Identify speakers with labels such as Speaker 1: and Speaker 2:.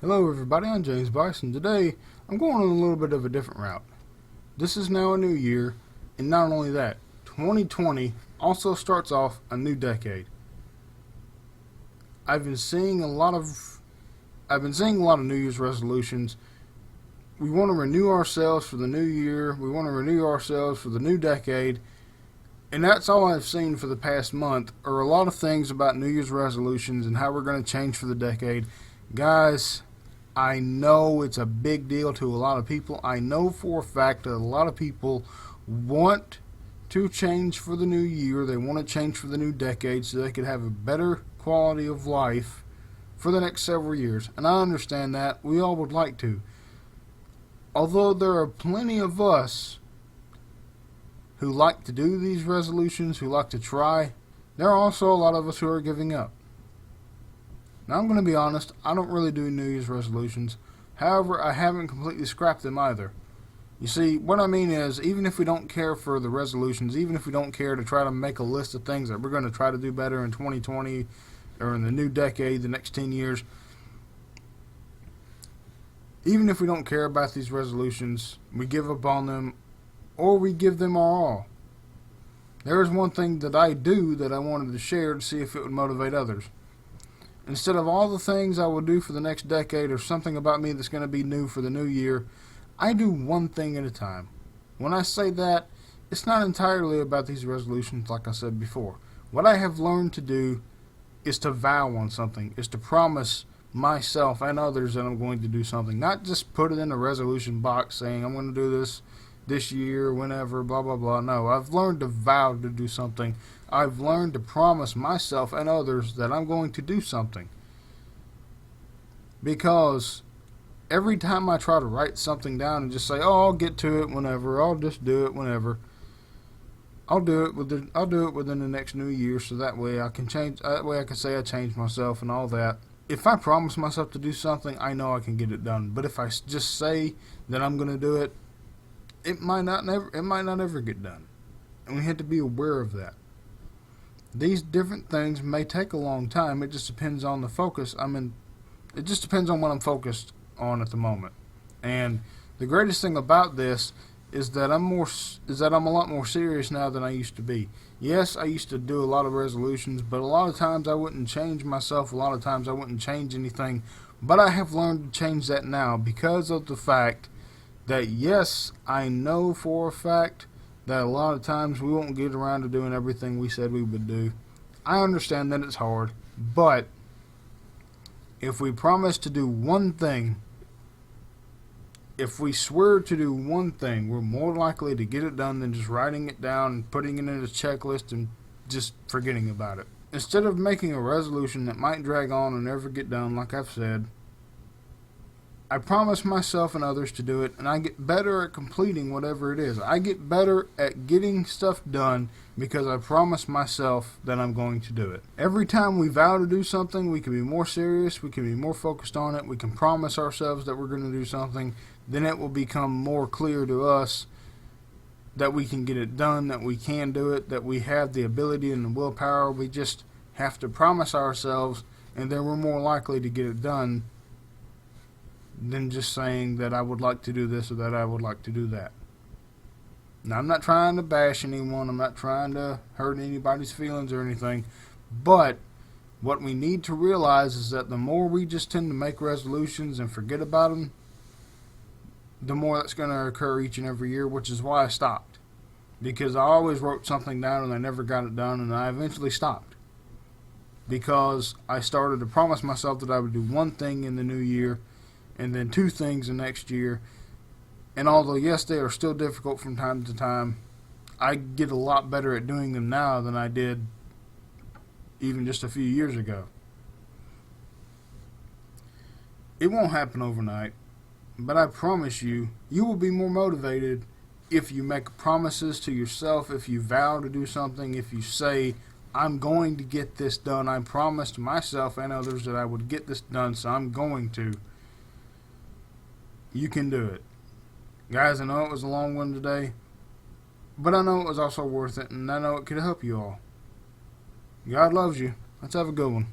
Speaker 1: Hello everybody, I'm James Bison. Today, I'm going on a little bit of a different route. This is now a new year, and not only that, 2020 also starts off a new decade. I've been seeing a lot of New Year's resolutions. We want to renew ourselves for the new year. We want to renew ourselves for the new decade. And that's all I've seen for the past month are a lot of things about New Year's resolutions and how we're going to change for the decade. Guys, I know it's a big deal to a lot of people. I know for a fact that a lot of people want to change for the new year. They want to change for the new decade so they could have a better quality of life for the next several years. And I understand that. We all would like to. Although there are plenty of us who like to do these resolutions, who like to try, there are also a lot of us who are giving up. Now, I'm going to be honest, I don't really do New Year's resolutions. However, I haven't completely scrapped them either. You see, what I mean is, even if we don't care for the resolutions, even if we don't care to try to make a list of things that we're going to try to do better in 2020 or in the new decade, the next 10 years, even if we don't care about these resolutions, we give up on them or we give them our all. There is one thing that I do that I wanted to share to see if it would motivate others. Instead of all the things I will do for the next decade or something about me that's going to be new for the new year, I do one thing at a time. When I say that, it's not entirely about these resolutions like I said before. What I have learned to do is to vow on something, is to promise myself and others that I'm going to do something. Not just put it in a resolution box saying I'm going to do this year, whenever, blah, blah, blah. No, I've learned to vow to do something. I've learned to promise myself and others that I'm going to do something. Because every time I try to write something down and just say, "Oh, I'll get to it whenever. I'll just do it whenever," I'll do it within the next new year, so that way I can change. That way I can say I changed myself and all that. If I promise myself to do something, I know I can get it done. But if I just say that I'm going to do it, it might not ever get done, and we have to be aware of that. These different things may take a long time. It just depends on the focus. It just depends on what I'm focused on at the moment. And the greatest thing about this is that I'm a lot more serious now than I used to be. Yes, I used to do a lot of resolutions, but a lot of times I wouldn't change myself. A lot of times I wouldn't change anything. But I have learned to change that now because of the fact that, yes, I know for a fact that a lot of times we won't get around to doing everything we said we would do. I understand that it's hard, but if we promise to do one thing, if we swear to do one thing, we're more likely to get it done than just writing it down and putting it in a checklist and just forgetting about it. Instead of making a resolution that might drag on and never get done, like I've said, I promise myself and others to do it, and I get better at completing whatever it is. I get better at getting stuff done because I promise myself that I'm going to do it. Every time we vow to do something, we can be more serious, we can be more focused on it, we can promise ourselves that we're going to do something, then it will become more clear to us that we can get it done, that we can do it, that we have the ability and the willpower. We just have to promise ourselves, and then we're more likely to get it done than just saying that I would like to do this or that I would like to do that. Now, I'm not trying to bash anyone. I'm not trying to hurt anybody's feelings or anything. But what we need to realize is that the more we just tend to make resolutions and forget about them, the more that's going to occur each and every year, which is why I stopped. Because I always wrote something down and I never got it done, and I eventually stopped. Because I started to promise myself that I would do one thing in the new year, and then two things the next year. And although, yes, they are still difficult from time to time, I get a lot better at doing them now than I did even just a few years ago. It won't happen overnight, but I promise you, you will be more motivated if you make promises to yourself, if you vow to do something, if you say, I'm going to get this done. I promised myself and others that I would get this done, so I'm going to. You can do it. Guys, I know it was a long one today, but I know it was also worth it, and I know it could help you all. God loves you. Let's have a good one.